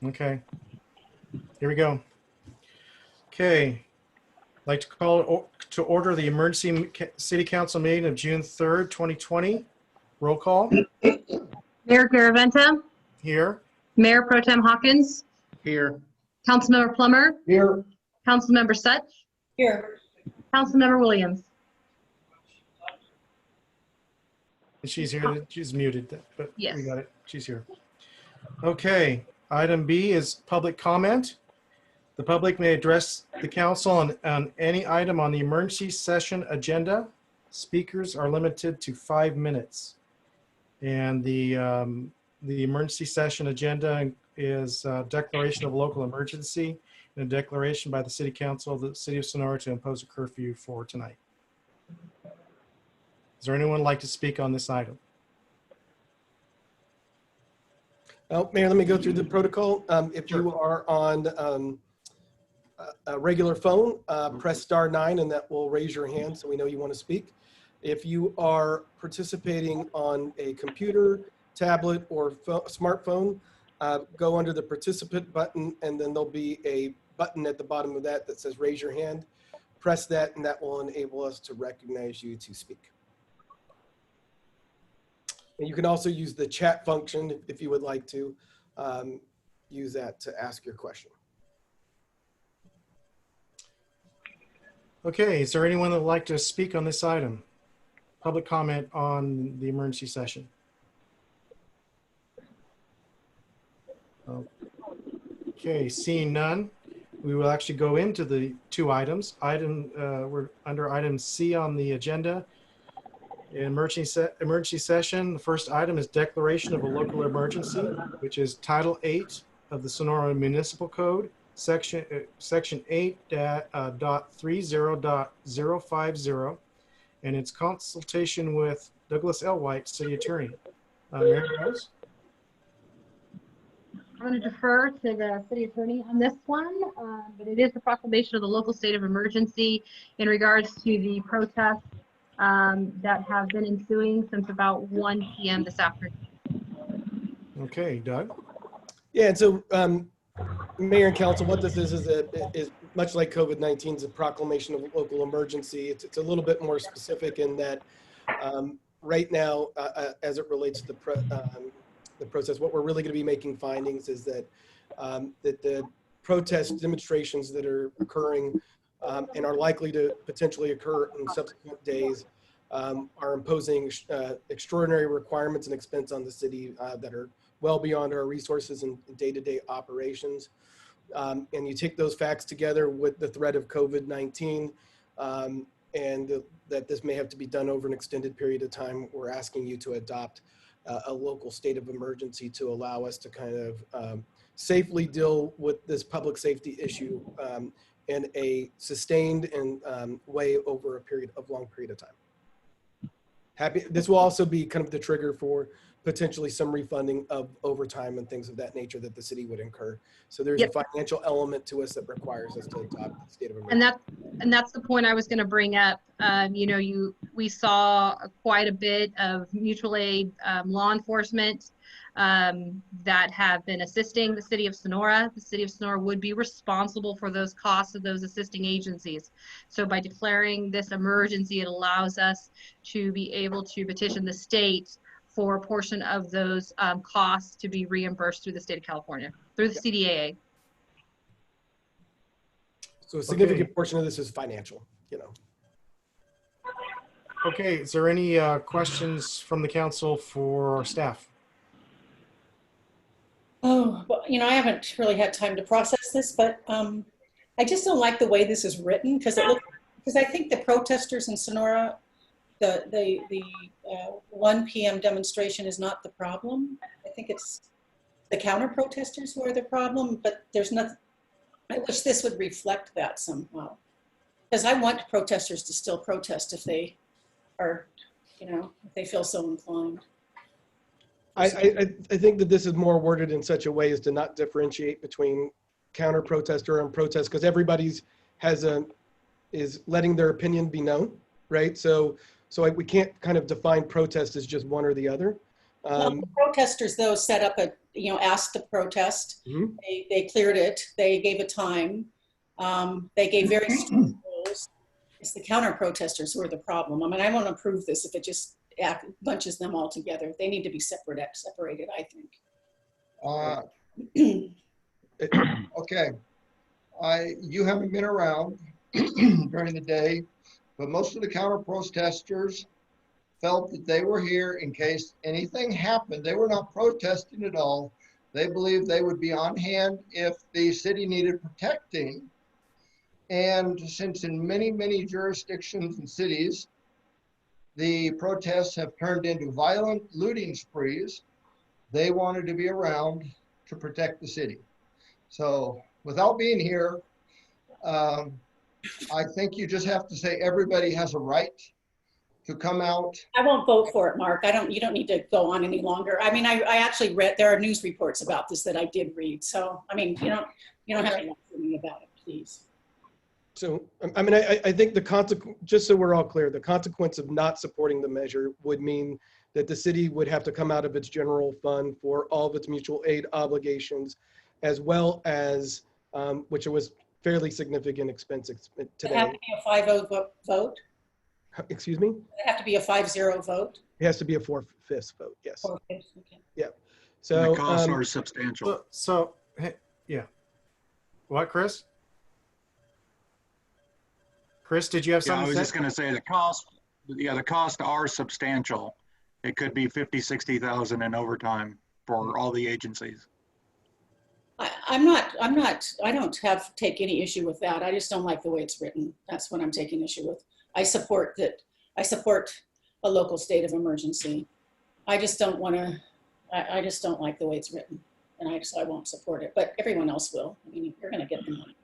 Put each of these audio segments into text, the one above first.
Okay, here we go. Okay, I'd like to call to order the emergency city council meeting of June 3rd, 2020. Roll call. Mayor Garaventa, Here. Mayor Pro Tem Hawkins, Here. Councilmember Plummer, Here. Councilmember Such, Here. Councilmember Williams. She's here. She's muted, but Yes. we got it. She's here. Okay, item B is public comment. The public may address the council on any item on the emergency session agenda. Speakers are limited to 5 minutes. And the emergency session agenda is a declaration of local emergency and a declaration by the City Council of the City of Sonora to impose a curfew for tonight. Is there anyone like to speak on this item? Oh, Mayor, let me go through the protocol. If you are on a regular phone, press *9 and that will raise your hand so we know you want to speak. If you are participating on a computer, tablet, or smartphone, go under the participant button and then there'll be a button at the bottom of that that says raise your hand. Press that and that will enable us to recognize you to speak. And you can also use the chat function if you would like to use that to ask your question. Okay, is there anyone that would like to speak on this item? Public comment on the emergency session. Okay, seeing none, we will actually go into the two items. We're under item C on the agenda. Emergency session. The first item is declaration of a local emergency, which is Title 8 of the Sonora Municipal Code, Section 8.30.050, and its consultation with Douglas L. White, City Attorney. Mary Rose? I'm going to defer to the city attorney on this one, but it is the proclamation of the local state of emergency in regards to the protests that have been ensuing since about 1 p.m. this afternoon. Okay, Doug? Yeah, and so Mayor and Council, what this is much like COVID-19 is a proclamation of local emergency. It's a little bit more specific in that right now, as it relates to the process, what we're really going to be making findings is that that the protest demonstrations that are occurring and are likely to potentially occur in subsequent days are imposing extraordinary requirements and expense on the city that are well beyond our resources and day-to-day operations. And you take those facts together with the threat of COVID-19 and that this may have to be done over an extended period of time, we're asking you to adopt a local state of emergency to allow us to kind of safely deal with this public safety issue in a sustained and way over a long period of time. This will also be kind of the trigger for potentially some refunding of overtime and things of that nature that the city would incur. So there's a financial element to us that requires us to adopt the state of emergency. And that's the point I was going to bring up. We saw quite a bit of mutual aid law enforcement that have been assisting the city of Sonora. The city of Sonora would be responsible for those costs of those assisting agencies. So by declaring this emergency, it allows us to be able to petition the state for a portion of those costs to be reimbursed through the state of California, through the CDAA. So a significant portion of this is financial, Okay, is there any questions from the council for staff? Oh, well, I haven't really had time to process this, but I just don't like the way this is written because I think the protesters in Sonora, the 1 p.m. demonstration is not the problem. I think it's the counter protesters who are the problem, but there's nothing. I wish this would reflect that somehow, because I want protesters to still protest if they are, if they feel so inclined. I think that this is more worded in such a way as to not differentiate between counter protester and protest, because everybody's is letting their opinion be known, right? So we can't kind of define protest as just one or the other. Well, the protesters though set up asked to protest. Mhm. They cleared it. They gave a time. They gave very strict rules. It's the counter protesters who are the problem. I mean, I won't approve this if it just bunches them all together. They need to be separated, I think. Okay, you haven't been around during the day, but most of the counter protesters felt that they were here in case anything happened. They were not protesting at all. They believed they would be on hand if the city needed protecting. And since in many, many jurisdictions and cities, the protests have turned into violent looting sprees, they wanted to be around to protect the city. So without being here, I think you just have to say everybody has a right to come out. I won't vote for it, Mark. You don't need to go on any longer. I mean, I actually read, there are news reports about this that I did read. So, I mean, you don't have to lie to me about it, please. So, I mean, I think the consequence, just so we're all clear, the consequence of not supporting the measure would mean that the city would have to come out of its general fund for all of its mutual aid obligations, as well as, which was fairly significant expense Does today. it have to be a 5-0 vote? Excuse me? Does it have to be a 5-0 vote? It has to be a 4/5 vote, yes. 4-5, okay. So, The costs are substantial. So, hey, yeah. What, Chris? Chris, did you have Yeah, I something was to just say? going to say the costs are substantial. It could be 50, 60,000 in overtime for all the agencies. I don't take any issue with that. I just don't like the way it's written. That's what I'm taking issue with. I support a local state of emergency. I just don't want to, I just don't like the way it's written. And so I won't support it, but everyone else will. I mean, you're going to get the money.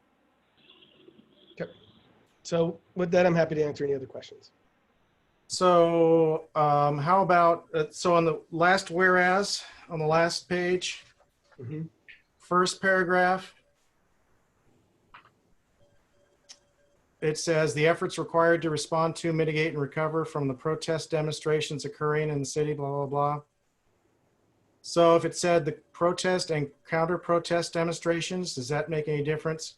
so with that, I'm happy to answer any other questions. So how about, so on the last whereas, on the last page, Mhm. first paragraph, it says the efforts required to respond to, mitigate, and recover from the protest demonstrations occurring in the city, blah, blah, blah. So if it said the protest and counter protest demonstrations, does that make any difference?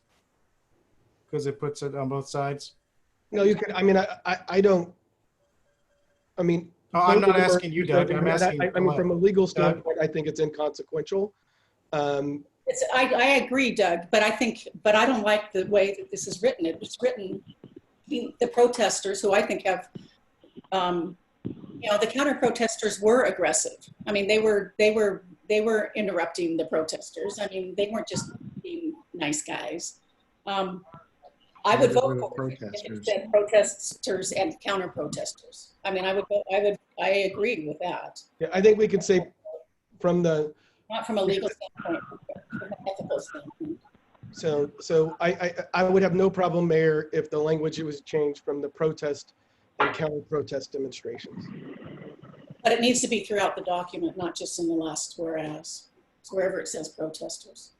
Because it puts it on both sides. No, you could, I mean, I don't, I mean. Oh, I'm both not of them are- asking you, Doug. I'm asking. I mean, from a legal standpoint, I think it's inconsequential. I agree, Doug, but I don't like the way that this is written. It's written, the protesters who I think have, the counter protesters were aggressive. I mean, they were interrupting the protesters. I mean, they weren't just being nice guys. I would vote for it if it said protesters and counter protesters. I mean, I agree with that. Yeah, I think we could say from the, Not from a legal standpoint, but from an ethical standpoint. so I would have no problem, Mayor, if the language was changed from the protest and counter protest demonstrations. But it needs to be throughout the document, not just in the last whereas. It's wherever it says protesters.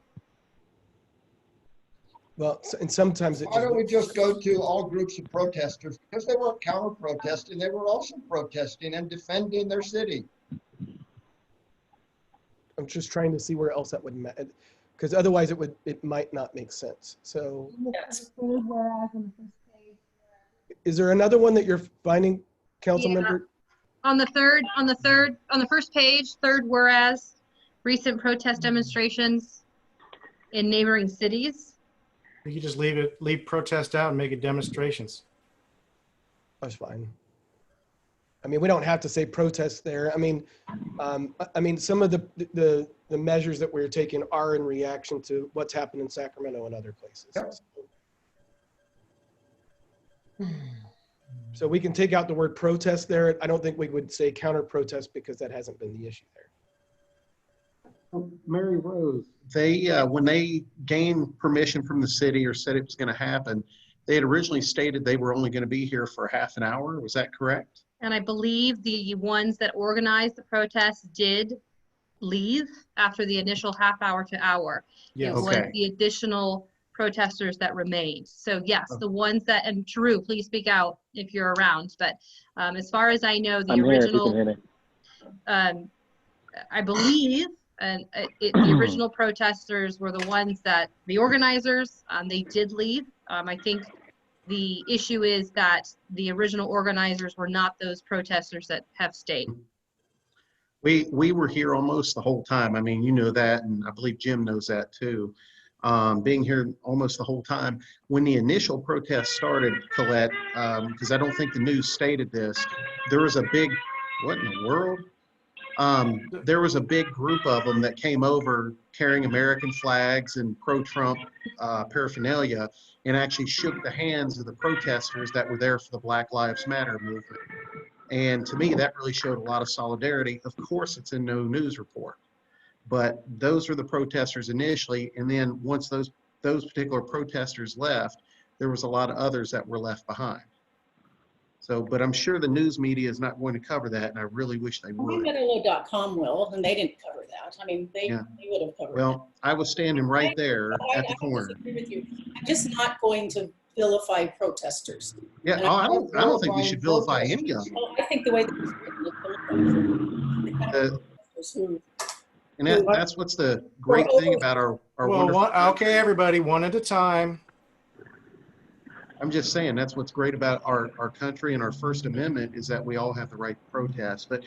Well, and sometimes it Why don't we just, just go to all groups of protesters? Because they weren't counter protesting, they were also protesting and defending their city. I'm just trying to see where else that would matter, because otherwise it might not make sense. So Yes. is there another one that you're finding, council Yeah. member? On the first page, third whereas, recent protest demonstrations in neighboring cities. You could just leave protest out and make it demonstrations. That's fine. I mean, we don't have to say protest there. I mean, some of the measures that we're taking are in reaction to what's happened in Sacramento and other places. Yep. So we can take out the word protest there. I don't think we would say counter protest because that hasn't been the issue there. Mary Rose, when they gained permission from the city or said it was going to happen, they had originally stated they were only going to be here for half an hour. Was that correct? And I believe the ones that organized the protests did leave after the initial half hour to hour. Yes. It was Okay. the additional protesters that remained. So yes, the ones that, and Drew, please speak out if you're around. But as far as I know, the I'm here if you original, can hear me. I believe And the original protesters were the ones that, the organizers, they did leave. I think the issue is that the original organizers were not those protesters that have stayed. We were here almost the whole time. I mean, you know that, and I believe Jim knows that too. Being here almost the whole time. When the initial protest started, Colette, because I don't think the news stated this, there was a big, what in the world? There was a big group of them that came over carrying American flags and pro-Trump paraphernalia and actually shook the hands of the protesters that were there for the Black Lives Matter movement. And to me, that really showed a lot of solidarity. Of course, it's in no news report, but those were the protesters initially. And then once those particular protesters left, there was a lot of others that were left behind. So, but I'm sure the news media is not going to cover that, and I really wish they would. Metallo.com will, and they didn't cover that. I mean, they would have covered Well, I was standing right there at the corner. I disagree with you. I'm just not going to vilify protesters. Yeah, And I don't think we should vilify any of them. Well, I think the way that it's written, it vilifies who. And that's what's the great thing about our Well, wonderful okay, everybody, one at a time. I'm just saying that's what's great about our country and our First Amendment is that we all have the right to protest. But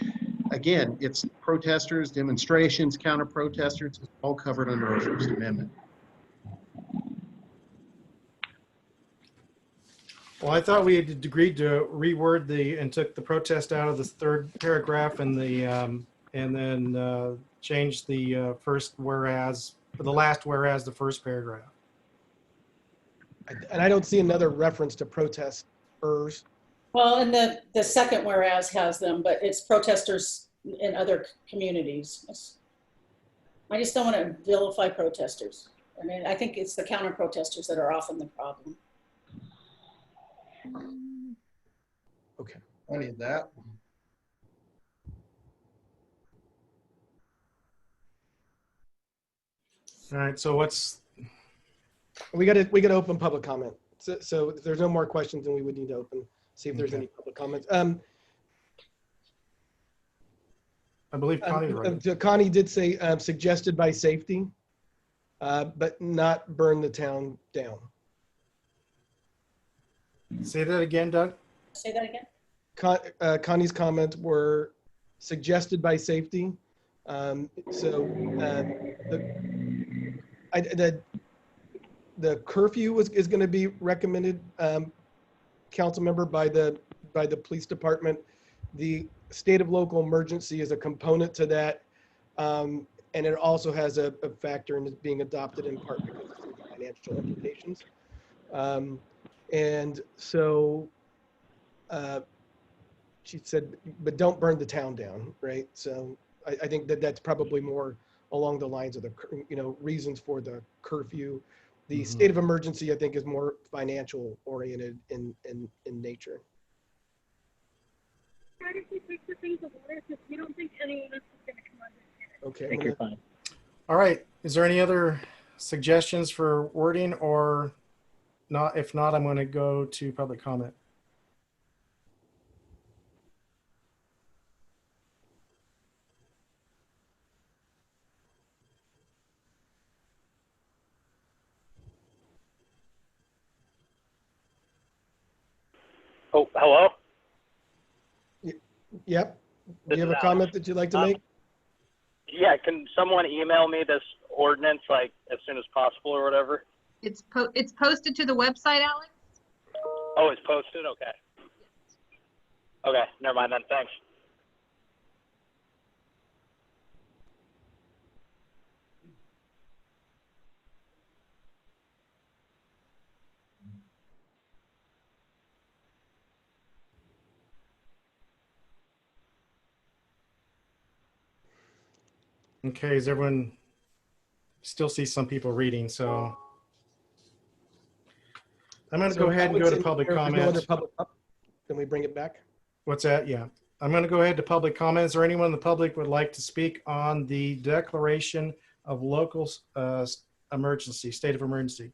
again, it's protesters, demonstrations, counter protesters, it's all covered under our First Amendment. Well, I thought we had agreed to reword and took the protest out of the third paragraph and then changed the first whereas, the last whereas the first paragraph. And I don't see another reference to protesters. Well, and the second whereas has them, but it's protesters in other communities. I just don't want to vilify protesters. I mean, I think it's the counter protesters that are often the problem. Okay. I need that. All right, so We got to open public comment. So if there's no more questions, then we would need to see if there's any public comments. I believe Connie's right. Connie did say suggested by safety, but not burn the town down. Say that again, Doug. Say that again. Connie's comments were suggested by safety. The curfew is going to be recommended, council member, by the police department. The state of local emergency is a component to that, and it also has a factor in it being adopted in part because of some financial implications. And so she said, but don't burn the town down, right? So I think that's probably more along the lines of the reasons for the curfew. The state of emergency, I think, is more financial oriented in nature. How did we take the things of order? Because we don't think anyone else is going to come on. Okay. I think you're fine. All right. Is there any other suggestions for wording or not? If not, I'm going to go to public comment. Oh, hello? Yep. Do you have a comment that you'd like to make? Yeah, can someone email me this ordinance like as soon as possible or whatever? It's posted to the website, Alex. Oh, it's posted? Okay. Okay, never mind then. Thanks. Okay, is everyone still see some people reading? So I'm going to go ahead and go to public comment. Then we bring it back. What's that? Yeah. I'm going to go ahead to public comment. Is there anyone in the public would like to speak on the declaration of local emergency, state of emergency?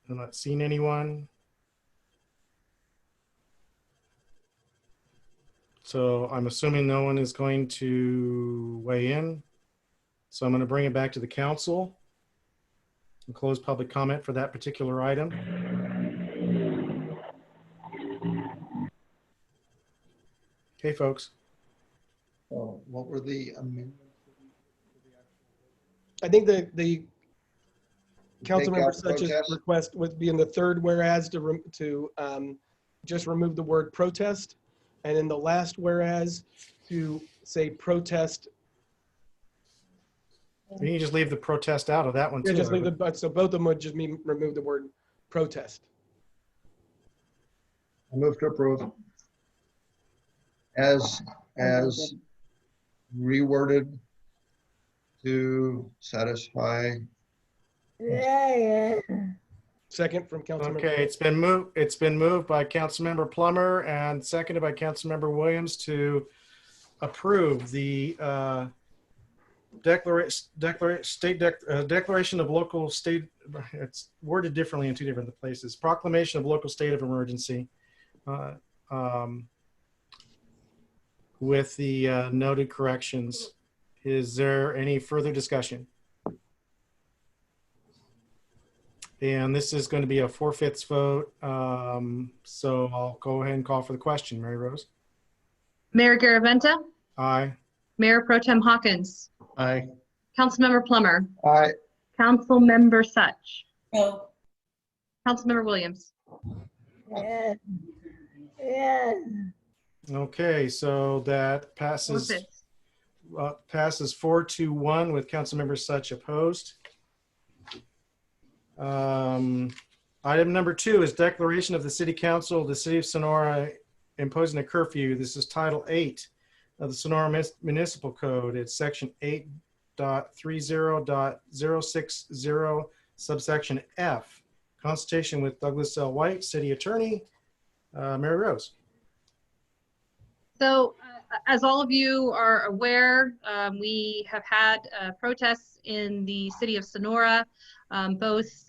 I'm not seeing anyone. So I'm assuming no one is going to weigh in. So I'm going to bring it back to the council and close public comment for that particular item. Okay, folks. Oh, what were the amendments? I think the council Take member out such as protest? request would be in the third whereas to just remove the word protest. And in the last whereas to say protest. You can just leave the protest out of that one Yeah, too. just leave the, but so both of them would just mean remove the word protest. I move to approve. As reworded to satisfy. Second from Councilmember. Okay, it's been moved by Councilmember Plummer and seconded by Councilmember Williams to approve the declaration of local state. It's worded differently in two different places. Proclamation of local state of emergency, with the noted corrections. Is there any further discussion? And this is going to be a 4/5 vote. So I'll go ahead and call for the question. Mary Rose? Mayor Garaventa, Aye. Mayor Pro Tem Hawkins, Aye. Councilmember Plummer, Aye. Councilmember Such, No. Councilmember Williams. Okay, so that passes. 4/5. Passes 4-1 with Councilmember Such opposed. Item number 2 is declaration of the City Council of the City of Sonora imposing a curfew. This is Title 8 of the Sonora Municipal Code. It's Section 8.30.060 subsection F. Consultation with Douglas L. White, City Attorney. Mary Rose. So as all of you are aware, we have had protests in the city of Sonora, both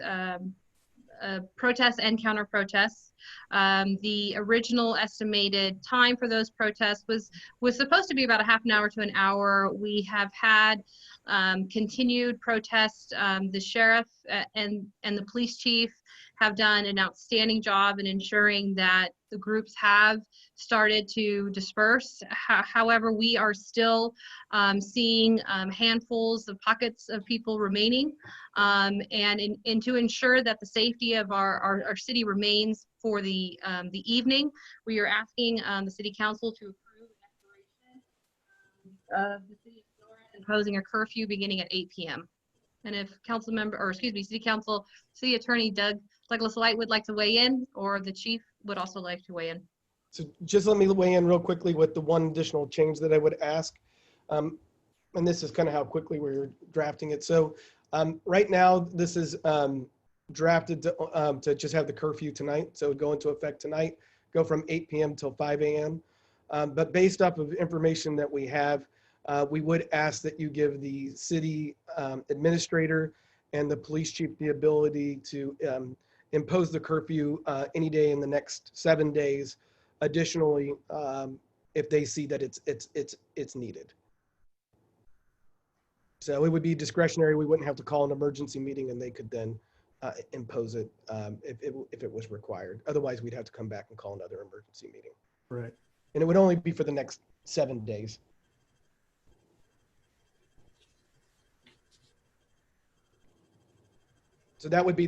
protests and counter protests. The original estimated time for those protests was supposed to be about a half an hour to an hour. We have had continued protests. The sheriff and the police chief have done an outstanding job in ensuring that the groups have started to disperse. However, we are still seeing handfuls of pockets of people remaining. And to ensure that the safety of our city remains for the evening, we are asking the City Council to approve the declaration of the City of Sonora imposing a curfew beginning at 8 p.m. And if City Council, City Attorney Douglas Light would like to weigh in, or the chief would also like to weigh in. So just let me weigh in real quickly with the one additional change that I would ask. And this is kind of how quickly we're drafting it. So right now, this is drafted to just have the curfew tonight. So it would go into effect tonight, go from 8 p.m. till 5 a.m. But based off of information that we have, we would ask that you give the city administrator and the police chief the ability to impose the curfew any day in the next 7 days. Additionally, if they see that it's needed. So it would be discretionary. We wouldn't have to call an emergency meeting, and they could then impose it if it was required. Otherwise, we'd have to come back and call another emergency meeting. Right. And it would only be for the next 7 days. So that would be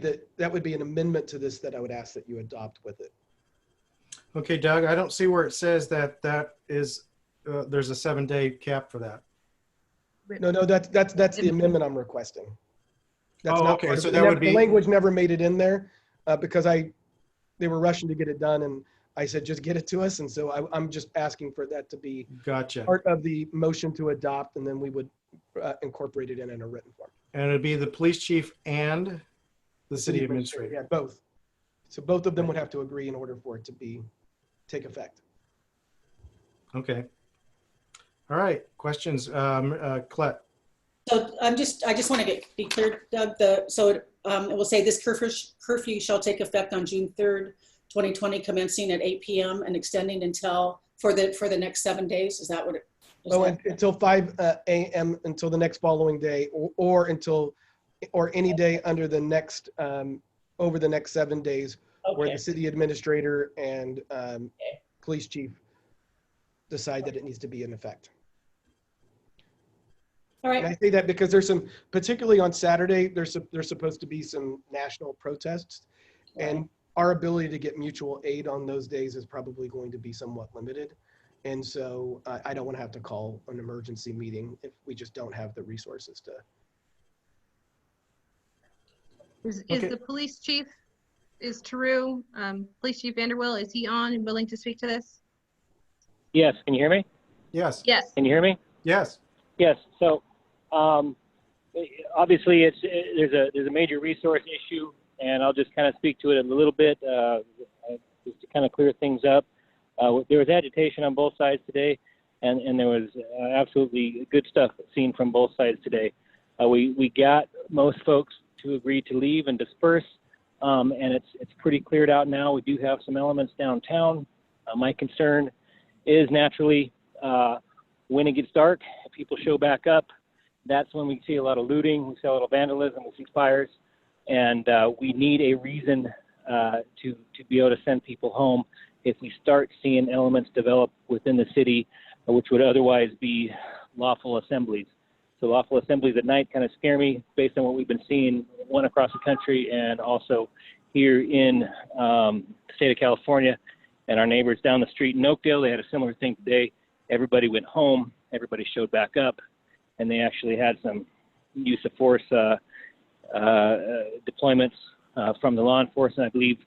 an amendment to this that I would ask that you adopt with it. Okay, Doug, I don't see where it says that is there's a 7-day cap for that. No, that's the amendment I'm requesting. That's not okay. part of So it. that would be The language never made it in there because they were rushing to get it done, and I said just get it to us, and so I'm just asking for that to be gotcha. part of the motion to adopt, and then we would incorporate it in a written form. And it'd be the police chief and the city administrator. Yeah, both. So both of them would have to agree in order for it to take effect. Okay. All right. Questions, Colette? So I just want to be clear, Doug. It will say this curfew shall take effect on June 3rd, 2020, commencing at 8 p.m. and extending until for the next 7 days? Is that what it? Is Oh, that- until 5 a.m. until the next following day, or any day under the next, over the next 7 days, where Okay. the city administrator and police chief decide that it needs to be in effect. All And I right. say that because there's some, particularly on Saturday, there's supposed to be some national protests, and our ability to get mutual aid on those days is probably going to be somewhat limited. And so I don't want to have to call an emergency meeting if we just don't have the resources to. Is Okay. the police chief, is Taru, Police Chief Vanderwill, is he on and willing to speak to this? Yes, can you hear me? Yes. Yes. Can you hear me? Yes. Yes. So obviously there's a major resource issue, and I'll just kind of speak to it a little bit just to kind of clear things up. There was agitation on both sides today, and there was absolutely good stuff seen from both sides today. We got most folks to agree to leave and disperse, and it's pretty cleared out now. We do have some elements downtown. My concern is naturally when it gets dark, if people show back up, that's when we see a lot of looting, we see a lot of vandalism, we see fires, and we need a reason to be able to send people home if we start seeing elements develop within the city, which would otherwise be lawful assemblies. So lawful assemblies at night kind of scare me based on what we've been seeing, one across the country and also here in the state of California. And our neighbors down the street in Oakdale, they had a similar thing today. Everybody went home, everybody showed back up, and they actually had some use of force deployments from the law enforcement. I believe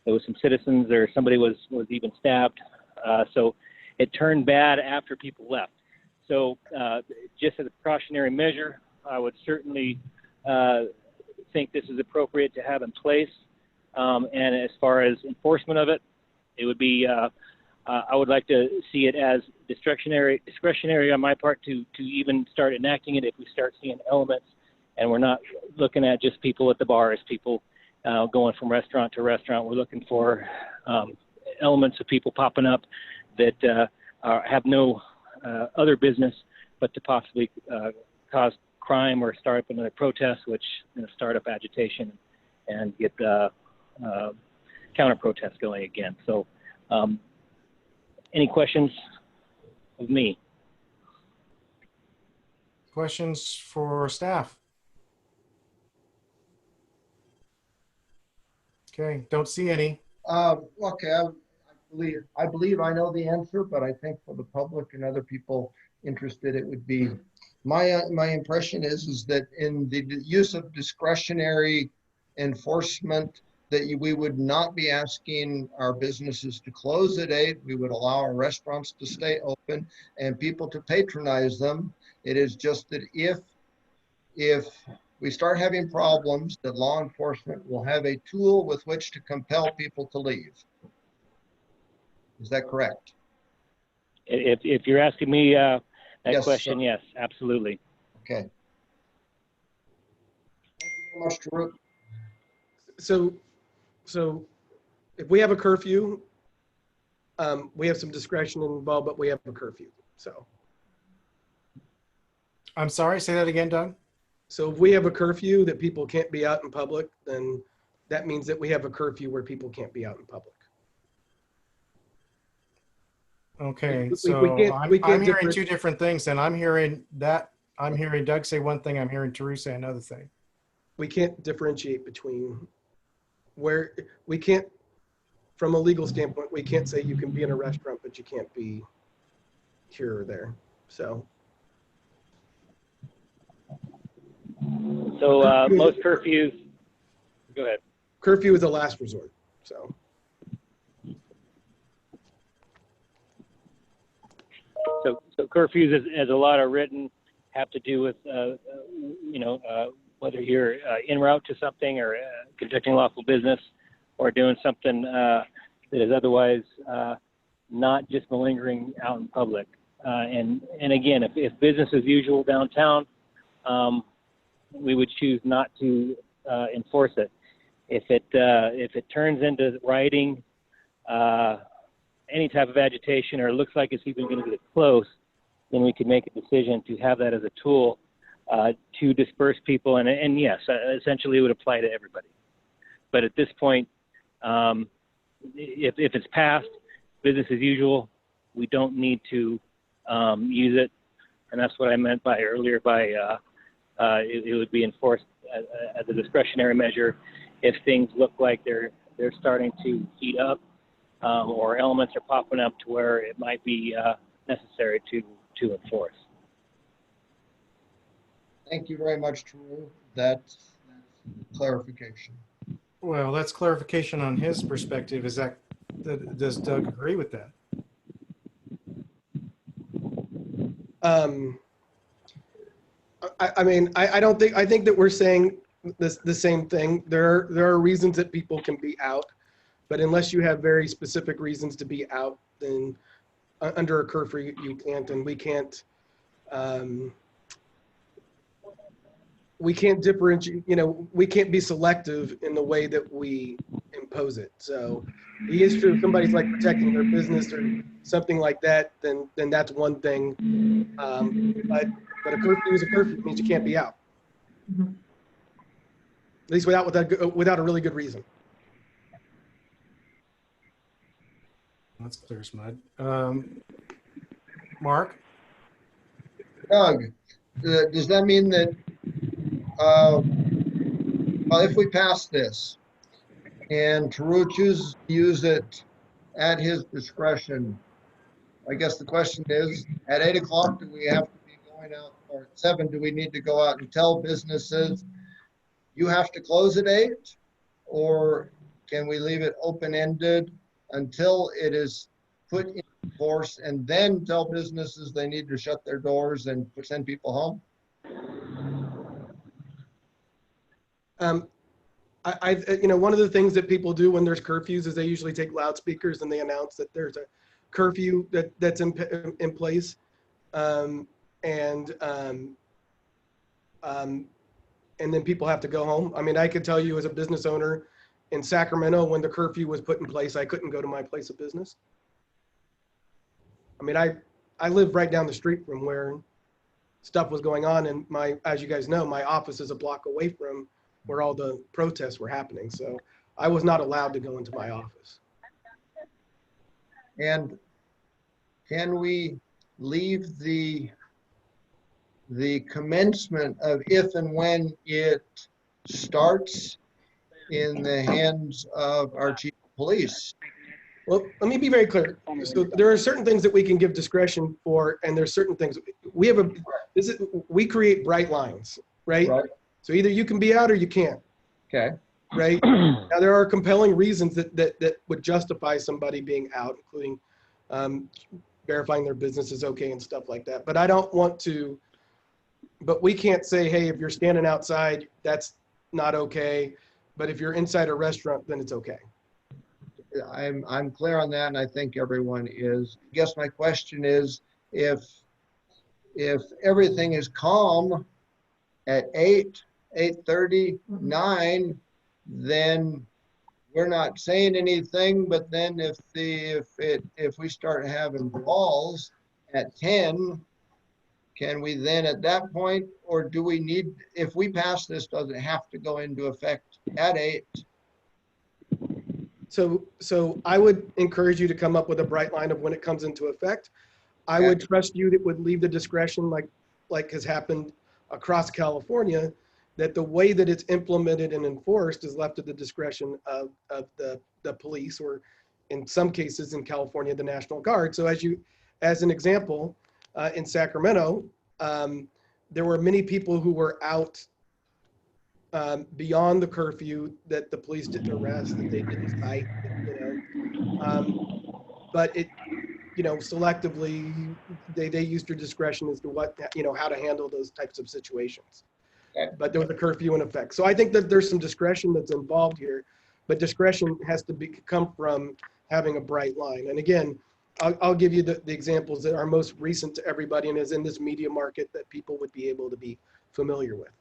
there was some citizens or somebody was even stabbed. So it turned bad after people left. So just as a precautionary measure, I would certainly think this is appropriate to have in place. And as far as enforcement of it, it would be, I would like to see it as discretionary on my part to even start enacting it if we start seeing elements and we're not looking at just people at the bars, people going from restaurant to restaurant. We're looking for elements of people popping up that have no other business but to possibly cause crime or start up another protest, which start up agitation and get counter protests going again. So any questions of me? Questions for staff? Okay, don't see any. Okay, I believe I know the answer, but I think for the public and other people interested, it would be my impression is that in the use of discretionary enforcement, that we would not be asking our businesses to close at 8. We would allow our restaurants to stay open and people to patronize them. It is just that if we start having problems, that law enforcement will have a tool with which to compel people to leave. Is that correct? If you're asking me that Yes, question, sir. yes, absolutely. Okay. Thank you very much, Taruk. So if we have a curfew, we have some discretion involved, but we have a curfew. So I'm sorry, say that again, Doug. if we have a curfew that people can't be out in public, then that means that we have a curfew where people can't be out in public. Okay, We so can't I'm hearing different- two different things, and I'm hearing Doug say one thing, I'm hearing Teresa say another thing. We can't differentiate between where we can't, from a legal standpoint, we can't say you can be in a restaurant, but you can't be here or there. So Most curfews, go ahead. curfew is a last resort. So curfews, as a lot are written, have to do with, whether you're en route to something or conducting lawful business or doing something that is otherwise not just malingering out in public. And again, if business as usual downtown, we would choose not to enforce it. If it turns into rioting any type of agitation or looks like it's even going to get close, then we could make a decision to have that as a tool to disperse people. And yes, essentially it would apply to everybody. But at this point, if it's passed, business as usual, we don't need to use it. And that's what I meant by earlier by it would be enforced as a discretionary measure if things look like they're starting to heat up or elements are popping up to where it might be necessary to enforce. Thank you very much, Drew. That's clarification. Well, that's clarification on his perspective. Does Doug agree with that? I think that we're saying the same thing. There are reasons that people can be out, but unless you have very specific reasons to be out, then under a curfew you can't, and we can't differentiate, we can't be selective in the way that we impose it. So it is true if somebody's like protecting their business or something like that, then that's one thing. But a curfew is a curfew. It means you can't be out. Mhm. At least without a really good reason. That's clear as mud. Mark? Doug, does that mean that, well, if we pass this and Taru chooses to use it at his discretion, I guess the question is, at 8 o'clock, do we have to be going out, or at 7, do we need to go out and tell businesses, you have to close at 8? Or can we leave it open-ended until it is put in force and then tell businesses they need to shut their doors and send people home? One of the things that people do when there's curfews is they usually take loudspeakers and they announce that there's a curfew that's in place, and then people have to go home. I mean, I could tell you as a business owner in Sacramento, when the curfew was put in place, I couldn't go to my place of business. I mean, I live right down the street from where stuff was going on, and as you guys know, my office is a block away from where all the protests were happening. So I was not allowed to go into my office. And can we leave the commencement of if and when it starts in the hands of our chief of police? Well, let me be very clear. So there are certain things that we can give discretion for, and there's certain things we create bright lines, right? Right. So either you can be out or you can't. Okay. Right. Now there are compelling reasons that would justify somebody being out, including verifying their business is okay and stuff like that. But I don't want to. But we can't say, hey, if you're standing outside, that's not okay. But if you're inside a restaurant, then it's okay. I'm clear on that, and I think everyone is. I guess my question is, if everything is calm at 8, 8:30, 9, then we're not saying anything. But then if we start having balls at 10, can we then at that point, or do we need, if we pass this, does it have to go into effect at 8? So I would encourage you to come up with a bright line of when it comes into effect. I would trust you that would leave the discretion like has happened across California, that the way that it's implemented and enforced is left at the discretion of the police, or in some cases in California, the National Guard. So as an example, in Sacramento, there were many people who were out beyond the curfew that the police didn't arrest, that they didn't cite, but it, selectively, they used their discretion as to what, how to handle those types of situations. But there was a curfew in effect. So I think that there's some discretion that's involved here, but discretion has to come from having a bright line. And again, I'll give you the examples that are most recent to everybody and is in this media market that people would be able to be familiar with.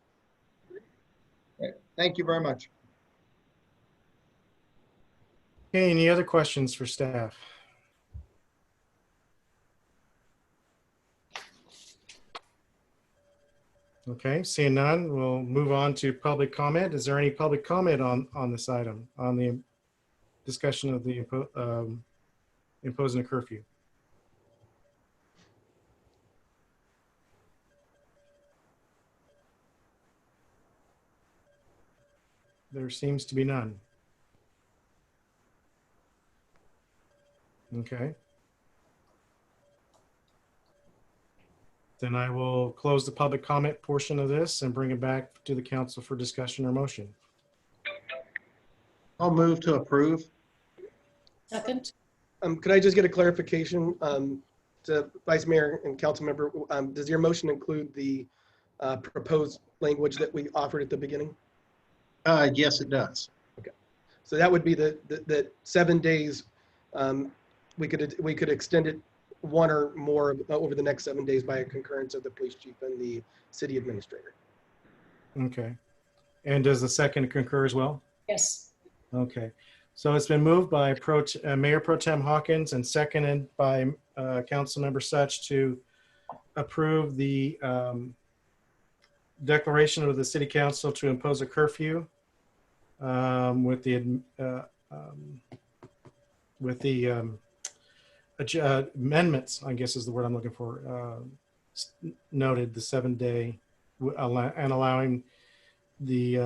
Okay. Thank you very much. Okay, any other questions for staff? Okay, seeing none, we'll move on to public comment. Is there any public comment on this item, on the discussion of the imposing a curfew? There seems to be none. Okay. Then I will close the public comment portion of this and bring it back to the council for discussion or motion. I'll move to approve. Second? Could I just get a clarification to Vice Mayor and Council Member? Does your motion include the proposed language that we offered at the beginning? Yes, it does. So that would be the 7 days. We could extend it one or more over the next 7 days by a concurrence of the police chief and the city administrator. Okay. And does the second concur as well? Yes. Okay. So it's been moved by Mayor Pro Tem Hawkins and seconded by Councilmember Such to approve the declaration of the city council to impose a curfew with the amendments, I guess is the word I'm looking for, noted the 7 day and allowing the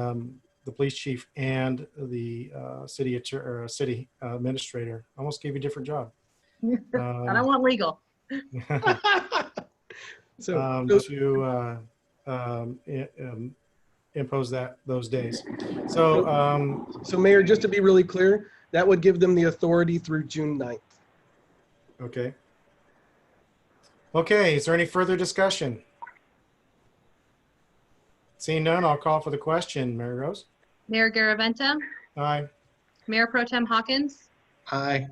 police chief and the city administrator. Almost gave you a different job. I don't want legal. So impose those days. So, so Mayor, just to be really clear, that would give them the authority through June 9th. okay. Okay, is there any further discussion? Seeing none, I'll call for the question. Mary Rose? Mayor Garaventa, Aye. Mayor Pro Tem Hawkins, Aye.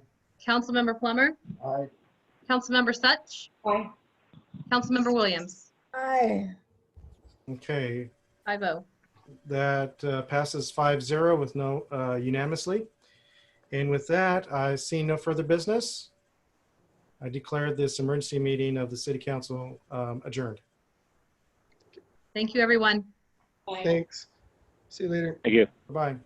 Councilmember Plummer, Aye. Councilmember Such, Aye. Councilmember Williams. Aye. Okay, 5-0. that passes 5-0 with no unanimously. And with that, I see no further business. I declare this emergency meeting of the City Council adjourned. Thank you, everyone. Aye. Thanks. See you later. Thank you. Bye-bye.